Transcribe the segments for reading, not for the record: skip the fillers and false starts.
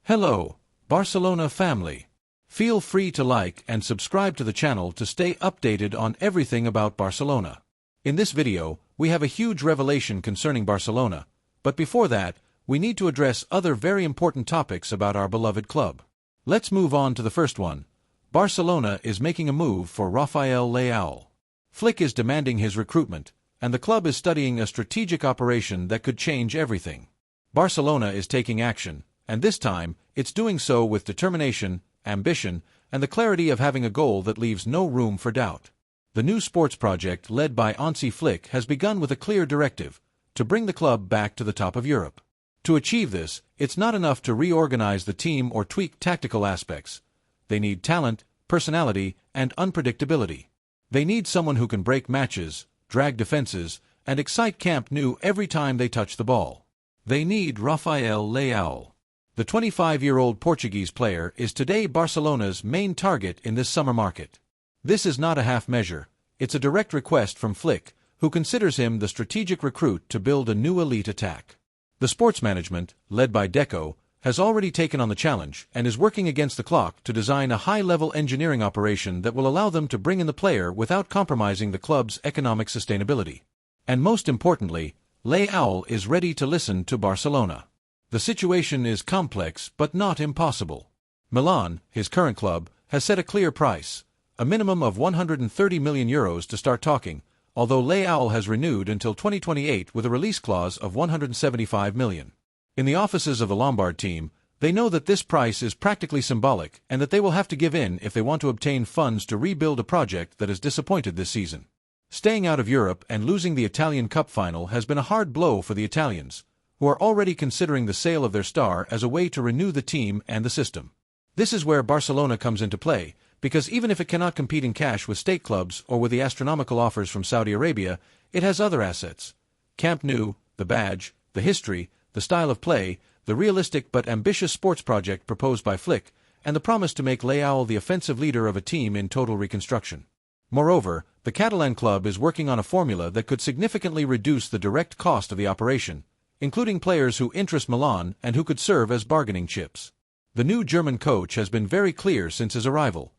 Hello, Barcelona family. Feel free to like and subscribe to the channel to stay updated on everything about Barcelona. In this video, we have a huge revelation concerning Barcelona, but before that, we need to address other very important topics about our beloved club. Let's move on to the first one. Barcelona is making a move for Rafael Leao. Flick is demanding his recruitment, and the club is studying a strategic operation that could change everything. Barcelona is taking action, and this time, it's doing so with determination, ambition, and the clarity of having a goal that leaves no room for doubt. The new sports project led by Hansi Flick has begun with a clear directive, to bring the club back to the top of Europe. To achieve this, it's not enough to reorganize the team or tweak tactical aspects. They need talent, personality, and unpredictability. They need someone who can break matches, drag defenses, and excite Camp Nou every time they touch the ball. They need Rafael Leao. The 25-year-old Portuguese player is today Barcelona's main target in this summer market. This is not a half measure, it's a direct request from Flick, who considers him the strategic recruit to build a new elite attack. The sports management, led by Deco, has already taken on the challenge and is working against the clock to design a high-level engineering operation that will allow them to bring in the player without compromising the club's economic sustainability. And most importantly, Leao is ready to listen to Barcelona. The situation is complex but not impossible. Milan, his current club, has set a clear price, a minimum of €130 million to start talking, although Leao has renewed until 2028 with a release clause of €175 million. In the offices of the Lombard team, they know that this price is practically symbolic and that they will have to give in if they want to obtain funds to rebuild a project that has disappointed this season. Staying out of Europe and losing the Italian Cup final has been a hard blow for the Italians, who are already considering the sale of their star as a way to renew the team and the system. This is where Barcelona comes into play, because even if it cannot compete in cash with state clubs or with the astronomical offers from Saudi Arabia, it has other assets. Camp Nou, the badge, the history, the style of play, the realistic but ambitious sports project proposed by Flick, and the promise to make Leao the offensive leader of a team in total reconstruction. Moreover, the Catalan club is working on a formula that could significantly reduce the direct cost of the operation, including players who interest Milan and who could serve as bargaining chips. The new German coach has been very clear since his arrival.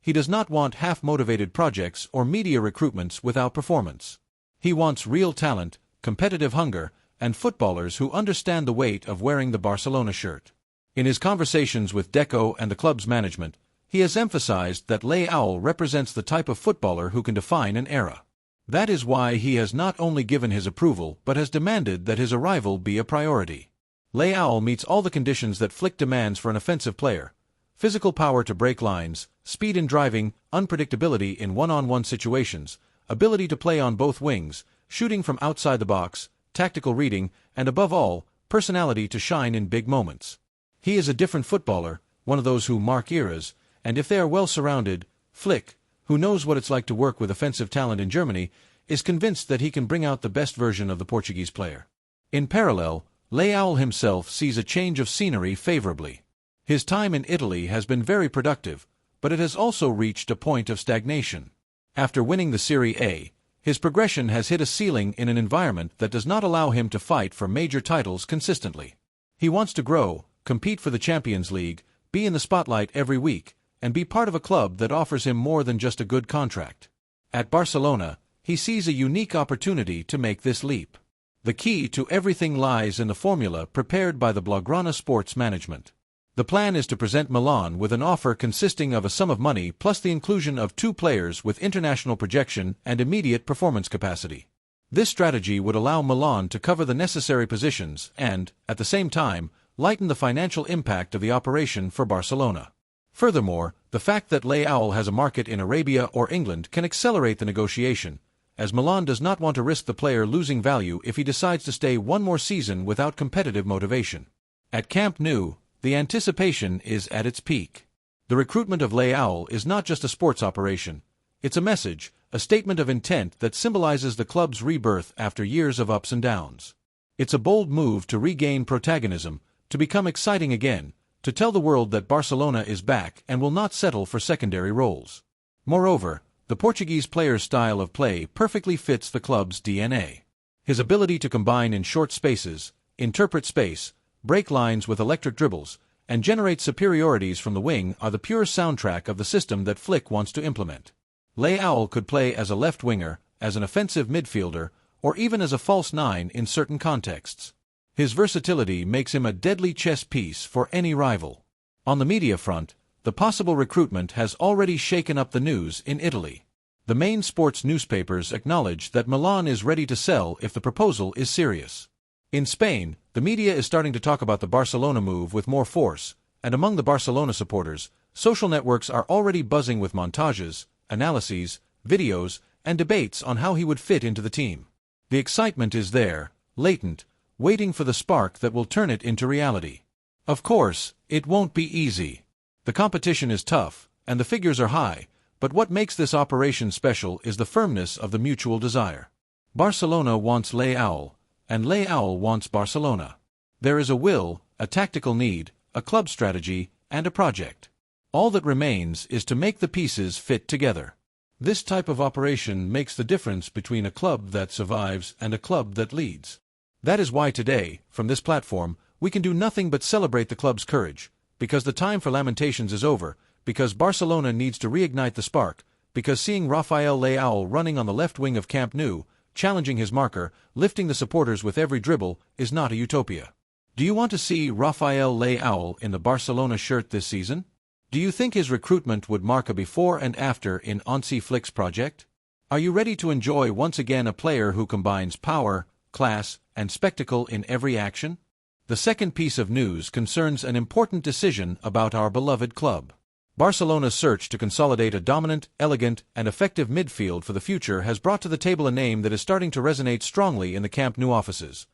He does not want half-motivated projects or media recruitments without performance. He wants real talent, competitive hunger, and footballers who understand the weight of wearing the Barcelona shirt. In his conversations with Deco and the club's management, he has emphasized that Leao represents the type of footballer who can define an era. That is why he has not only given his approval but has demanded that his arrival be a priority. Leao meets all the conditions that Flick demands for an offensive player: physical power to break lines, speed in driving, unpredictability in one-on-one situations, ability to play on both wings, shooting from outside the box, tactical reading, and above all, personality to shine in big moments. He is a different footballer, one of those who mark eras, and if they are well surrounded, Flick, who knows what it's like to work with offensive talent in Germany, is convinced that he can bring out the best version of the Portuguese player. In parallel, Leao himself sees a change of scenery favorably. His time in Italy has been very productive, but it has also reached a point of stagnation. After winning the Serie A, his progression has hit a ceiling in an environment that does not allow him to fight for major titles consistently. He wants to grow, compete for the Champions League, be in the spotlight every week, and be part of a club that offers him more than just a good contract. At Barcelona, he sees a unique opportunity to make this leap. The key to everything lies in the formula prepared by the Blaugrana sports management. The plan is to present Milan with an offer consisting of a sum of money plus the inclusion of 2 players with international projection and immediate performance capacity. This strategy would allow Milan to cover the necessary positions and, at the same time, lighten the financial impact of the operation for Barcelona. Furthermore, the fact that Leao has a market in Arabia or England can accelerate the negotiation, as Milan does not want to risk the player losing value if he decides to stay one more season without competitive motivation. At Camp Nou, the anticipation is at its peak. The recruitment of Leao is not just a sports operation. It's a message, a statement of intent that symbolizes the club's rebirth after years of ups and downs. It's a bold move to regain protagonism, to become exciting again, to tell the world that Barcelona is back and will not settle for secondary roles. Moreover, the Portuguese player's style of play perfectly fits the club's DNA. His ability to combine in short spaces, interpret space, break lines with electric dribbles, and generate superiorities from the wing are the pure soundtrack of the system that Flick wants to implement. Leao could play as a left winger, as an offensive midfielder, or even as a false nine in certain contexts. His versatility makes him a deadly chess piece for any rival. On the media front, the possible recruitment has already shaken up the news in Italy. The main sports newspapers acknowledge that Milan is ready to sell if the proposal is serious. In Spain, the media is starting to talk about the Barcelona move with more force, and among the Barcelona supporters, social networks are already buzzing with montages, analyses, videos, and debates on how he would fit into the team. The excitement is there, latent, waiting for the spark that will turn it into reality. Of course, it won't be easy. The competition is tough, and the figures are high, but what makes this operation special is the firmness of the mutual desire. Barcelona wants Leao, and Leao wants Barcelona. There is a will, a tactical need, a club strategy, and a project. All that remains is to make the pieces fit together. This type of operation makes the difference between a club that survives and a club that leads. That is why today, from this platform, we can do nothing but celebrate the club's courage, because the time for lamentations is over, because Barcelona needs to reignite the spark, because seeing Rafael Leao running on the left wing of Camp Nou, challenging his marker, lifting the supporters with every dribble, is not a utopia. Do you want to see Rafael Leao in the Barcelona shirt this season? Do you think his recruitment would mark a before and after in Hansi Flick's project? Are you ready to enjoy once again a player who combines power, class, and spectacle in every action? The second piece of news concerns an important decision about our beloved club. Barcelona's search to consolidate a dominant, elegant, and effective midfield for the future has brought to the table a name that is starting to resonate strongly in the Camp Nou offices.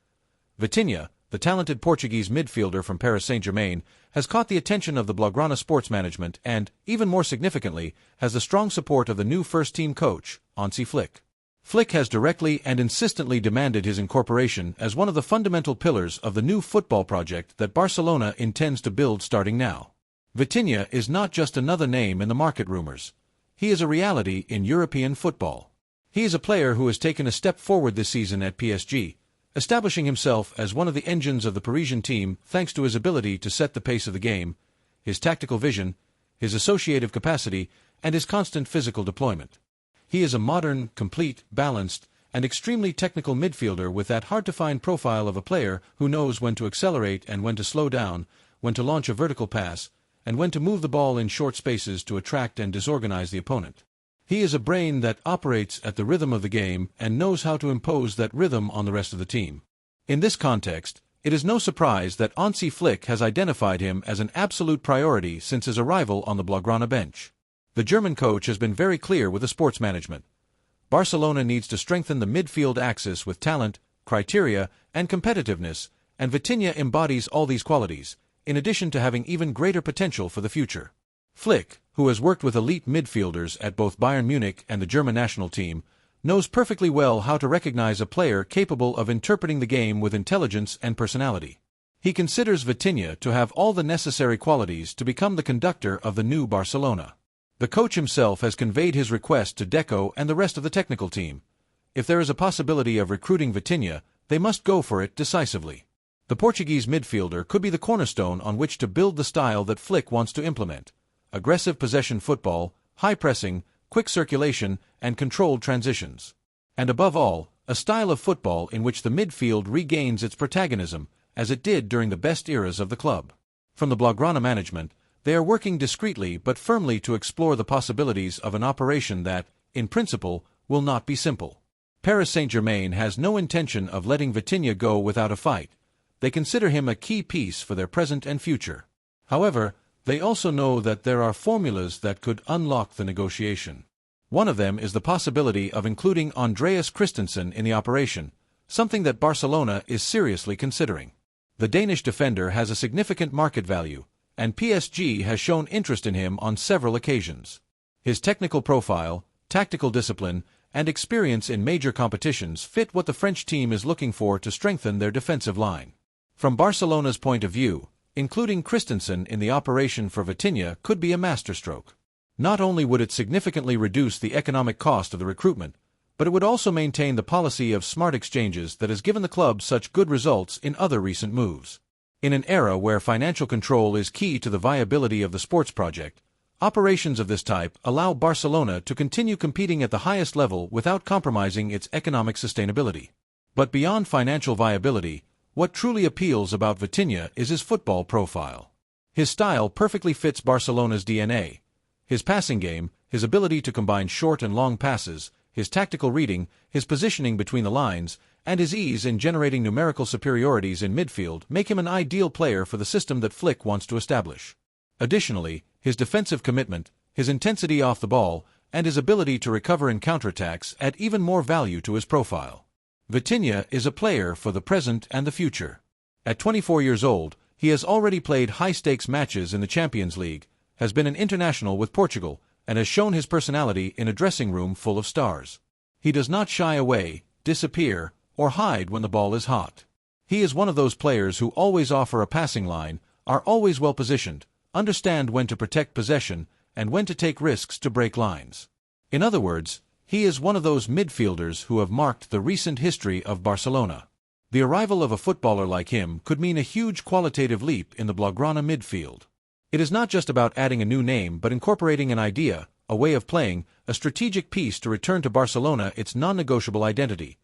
Vitinha, the talented Portuguese midfielder from Paris Saint-Germain, has caught the attention of the Blaugrana sports management and, even more significantly, has the strong support of the new first-team coach, Hansi Flick. Flick has directly and insistently demanded his incorporation as one of the fundamental pillars of the new football project that Barcelona intends to build starting now. Vitinha is not just another name in the market rumors. He is a reality in European football. He is a player who has taken a step forward this season at PSG, establishing himself as one of the engines of the Parisian team thanks to his ability to set the pace of the game, his tactical vision, his associative capacity, and his constant physical deployment. He is a modern, complete, balanced, and extremely technical midfielder with that hard-to-find profile of a player who knows when to accelerate and when to slow down, when to launch a vertical pass, and when to move the ball in short spaces to attract and disorganize the opponent. He is a brain that operates at the rhythm of the game and knows how to impose that rhythm on the rest of the team. In this context, it is no surprise that Hansi Flick has identified him as an absolute priority since his arrival on the Blaugrana bench. The German coach has been very clear with the sports management. Barcelona needs to strengthen the midfield axis with talent, criteria, and competitiveness, and Vitinha embodies all these qualities, in addition to having even greater potential for the future. Flick, who has worked with elite midfielders at both Bayern Munich and the German national team, knows perfectly well how to recognize a player capable of interpreting the game with intelligence and personality. He considers Vitinha to have all the necessary qualities to become the conductor of the new Barcelona. The coach himself has conveyed his request to Deco and the rest of the technical team. If there is a possibility of recruiting Vitinha, they must go for it decisively. The Portuguese midfielder could be the cornerstone on which to build the style that Flick wants to implement: aggressive possession football, high pressing, quick circulation, and controlled transitions. And above all, a style of football in which the midfield regains its protagonism, as it did during the best eras of the club. From the Blaugrana management, they are working discreetly but firmly to explore the possibilities of an operation that, in principle, will not be simple. Paris Saint-Germain has no intention of letting Vitinha go without a fight. They consider him a key piece for their present and future. However, they also know that there are formulas that could unlock the negotiation. One of them is the possibility of including Andreas Christensen in the operation, something that Barcelona is seriously considering. The Danish defender has a significant market value, and PSG has shown interest in him on several occasions. His technical profile, tactical discipline, and experience in major competitions fit what the French team is looking for to strengthen their defensive line. From Barcelona's point of view, including Christensen in the operation for Vitinha could be a masterstroke. Not only would it significantly reduce the economic cost of the recruitment, but it would also maintain the policy of smart exchanges that has given the club such good results in other recent moves. In an era where financial control is key to the viability of the sports project, operations of this type allow Barcelona to continue competing at the highest level without compromising its economic sustainability. But beyond financial viability, what truly appeals about Vitinha is his football profile. His style perfectly fits Barcelona's DNA. His passing game, his ability to combine short and long passes, his tactical reading, his positioning between the lines, and his ease in generating numerical superiorities in midfield make him an ideal player for the system that Flick wants to establish. Additionally, his defensive commitment, his intensity off the ball, and his ability to recover in counterattacks add even more value to his profile. Vitinha is a player for the present and the future. At 24 years old, he has already played high-stakes matches in the Champions League, has been an international with Portugal, and has shown his personality in a dressing room full of stars. He does not shy away, disappear, or hide when the ball is hot. He is one of those players who always offer a passing line, are always well positioned, understand when to protect possession, and when to take risks to break lines. In other words, he is one of those midfielders who have marked the recent history of Barcelona. The arrival of a footballer like him could mean a huge qualitative leap in the Blaugrana midfield. It is not just about adding a new name but incorporating an idea, a way of playing, a strategic piece to return to Barcelona its non-negotiable identity.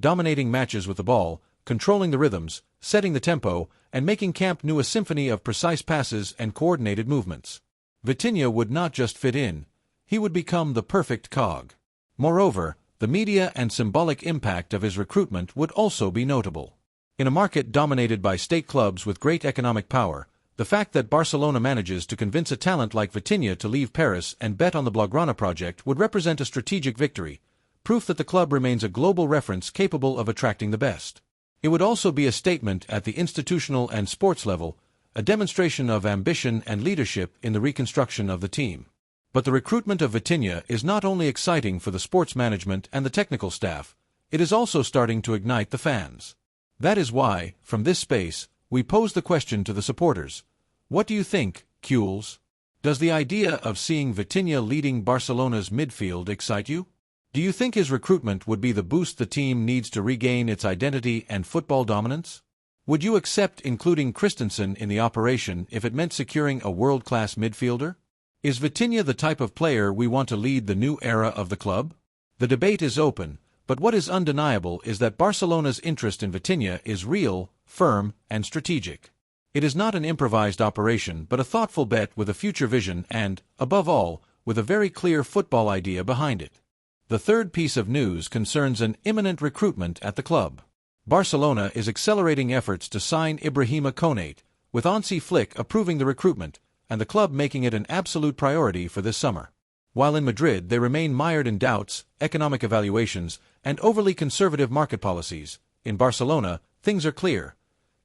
Dominating matches with the ball, controlling the rhythms, setting the tempo, and making Camp Nou a symphony of precise passes and coordinated movements. Vitinha would not just fit in, he would become the perfect cog. Moreover, the media and symbolic impact of his recruitment would also be notable. In a market dominated by state clubs with great economic power, the fact that Barcelona manages to convince a talent like Vitinha to leave Paris and bet on the Blaugrana project would represent a strategic victory, proof that the club remains a global reference capable of attracting the best. It would also be a statement at the institutional and sports level, a demonstration of ambition and leadership in the reconstruction of the team. But the recruitment of Vitinha is not only exciting for the sports management and the technical staff, it is also starting to ignite the fans. That is why, from this space, we pose the question to the supporters. What do you think, Culés? Does the idea of seeing Vitinha leading Barcelona's midfield excite you? Do you think his recruitment would be the boost the team needs to regain its identity and football dominance? Would you accept including Christensen in the operation if it meant securing a world-class midfielder? Is Vitinha the type of player we want to lead the new era of the club? The debate is open, but what is undeniable is that Barcelona's interest in Vitinha is real, firm, and strategic. It is not an improvised operation but a thoughtful bet with a future vision and, above all, with a very clear football idea behind it. The third piece of news concerns an imminent recruitment at the club. Barcelona is accelerating efforts to sign Ibrahima Konate, with Hansi Flick approving the recruitment, and the club making it an absolute priority for this summer. While in Madrid they remain mired in doubts, economic evaluations, and overly conservative market policies, in Barcelona, things are clear.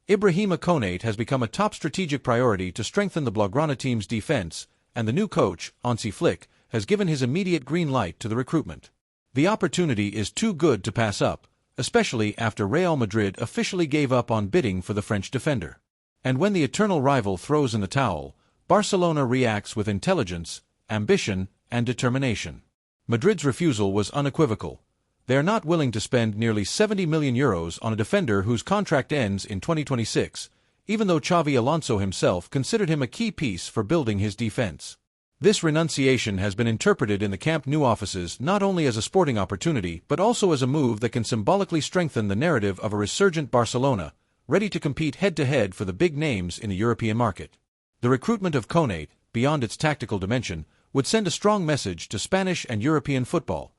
Ibrahima Konate has become a top strategic priority to strengthen the Blaugrana team's defense, and the new coach, Hansi Flick, has given his immediate green light to the recruitment. The opportunity is too good to pass up, especially after Real Madrid officially gave up on bidding for the French defender. And when the eternal rival throws in the towel, Barcelona reacts with intelligence, ambition, and determination. Madrid's refusal was unequivocal. They are not willing to spend nearly €70 million on a defender whose contract ends in 2026, even though Xavi Alonso himself considered him a key piece for building his defense. This renunciation has been interpreted in the Camp Nou offices not only as a sporting opportunity but also as a move that can symbolically strengthen the narrative of a resurgent Barcelona, ready to compete head-to-head for the big names in the European market. The recruitment of Konate, beyond its tactical dimension, would send a strong message to Spanish and European football.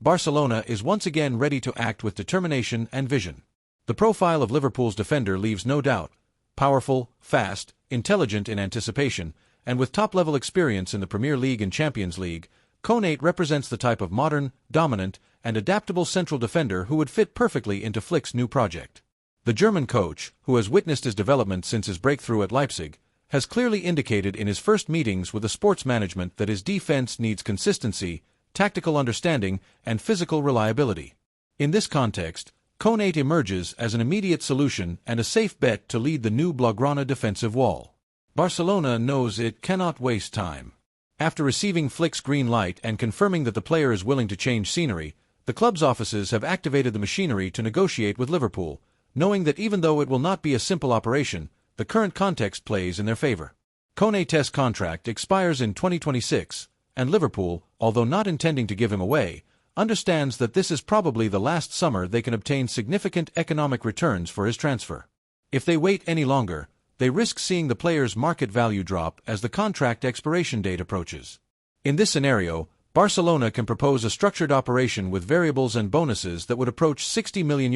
Barcelona is once again ready to act with determination and vision. The profile of Liverpool's defender leaves no doubt. Powerful, fast, intelligent in anticipation, and with top-level experience in the Premier League and Champions League, Konate represents the type of modern, dominant, and adaptable central defender who would fit perfectly into Flick's new project. The German coach, who has witnessed his development since his breakthrough at Leipzig, has clearly indicated in his first meetings with the sports management that his defense needs consistency, tactical understanding, and physical reliability. In this context, Konate emerges as an immediate solution and a safe bet to lead the new Blaugrana defensive wall. Barcelona knows it cannot waste time. After receiving Flick's green light and confirming that the player is willing to change scenery, the club's offices have activated the machinery to negotiate with Liverpool, knowing that even though it will not be a simple operation, the current context plays in their favor. Konate's contract expires in 2026, and Liverpool, although not intending to give him away, understands that this is probably the last summer they can obtain significant economic returns for his transfer. If they wait any longer, they risk seeing the player's market value drop as the contract expiration date approaches. In this scenario, Barcelona can propose a structured operation with variables and bonuses that would approach €60 million,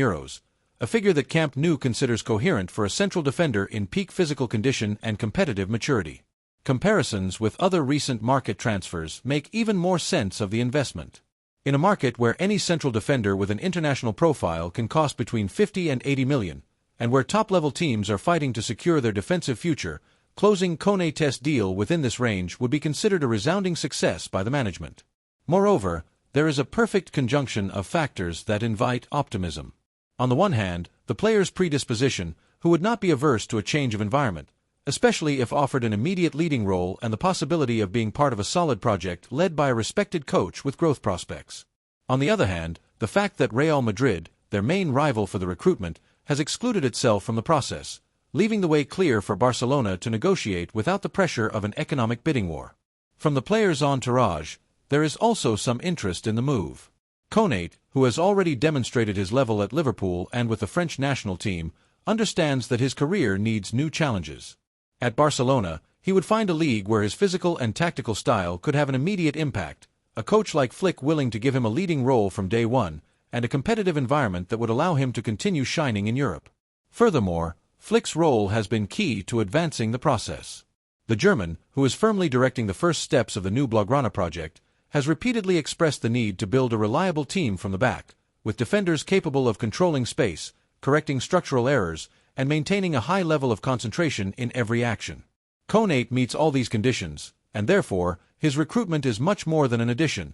a figure that Camp Nou considers coherent for a central defender in peak physical condition and competitive maturity. Comparisons with other recent market transfers make even more sense of the investment. In a market where any central defender with an international profile can cost between 50 and 80 million, and where top-level teams are fighting to secure their defensive future, closing Konate's deal within this range would be considered a resounding success by the management. Moreover, there is a perfect conjunction of factors that invite optimism. On the one hand, the player's predisposition, who would not be averse to a change of environment, especially if offered an immediate leading role and the possibility of being part of a solid project led by a respected coach with growth prospects. On the other hand, the fact that Real Madrid, their main rival for the recruitment, has excluded itself from the process, leaving the way clear for Barcelona to negotiate without the pressure of an economic bidding war. From the player's entourage, there is also some interest in the move. Konate, who has already demonstrated his level at Liverpool and with the French national team, understands that his career needs new challenges. At Barcelona, he would find a league where his physical and tactical style could have an immediate impact, a coach like Flick willing to give him a leading role from day one, and a competitive environment that would allow him to continue shining in Europe. Furthermore, Flick's role has been key to advancing the process. The German, who is firmly directing the first steps of the new Blaugrana project, has repeatedly expressed the need to build a reliable team from the back, with defenders capable of controlling space, correcting structural errors, and maintaining a high level of concentration in every action. Konate meets all these conditions, and therefore, his recruitment is much more than an addition.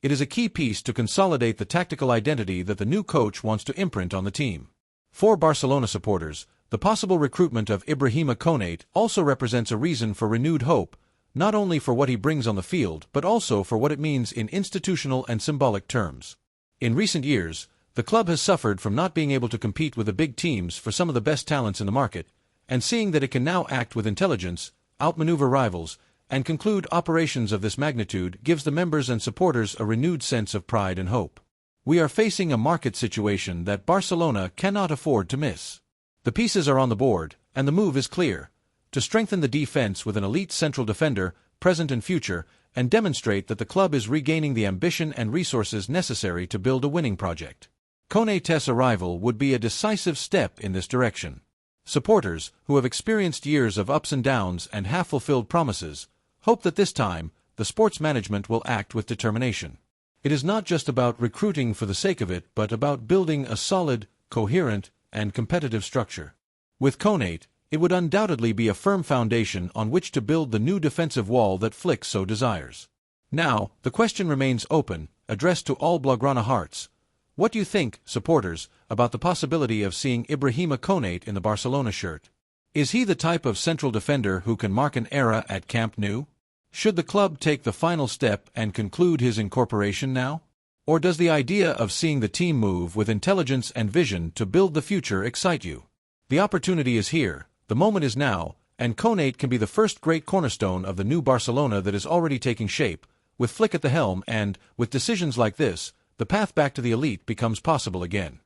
It is a key piece to consolidate the tactical identity that the new coach wants to imprint on the team. For Barcelona supporters, the possible recruitment of Ibrahima Konate also represents a reason for renewed hope, not only for what he brings on the field but also for what it means in institutional and symbolic terms. In recent years, the club has suffered from not being able to compete with the big teams for some of the best talents in the market, and seeing that it can now act with intelligence, outmaneuver rivals, and conclude operations of this magnitude gives the members and supporters a renewed sense of pride and hope. We are facing a market situation that Barcelona cannot afford to miss. The pieces are on the board, and the move is clear: to strengthen the defense with an elite central defender, present and future, and demonstrate that the club is regaining the ambition and resources necessary to build a winning project. Konate's arrival would be a decisive step in this direction. Supporters, who have experienced years of ups and downs and half-fulfilled promises, hope that this time, the sports management will act with determination. It is not just about recruiting for the sake of it, but about building a solid, coherent, and competitive structure. With Konate, it would undoubtedly be a firm foundation on which to build the new defensive wall that Flick so desires. Now, the question remains open, addressed to all Blaugrana hearts. What do you think, supporters, about the possibility of seeing Ibrahima Konate in the Barcelona shirt? Is he the type of central defender who can mark an era at Camp Nou? Should the club take the final step and conclude his incorporation now? Or does the idea of seeing the team move with intelligence and vision to build the future excite you? The opportunity is here, the moment is now, and Konate can be the first great cornerstone of the new Barcelona that is already taking shape, with Flick at the helm and, with decisions like this, the path back to the elite becomes possible again.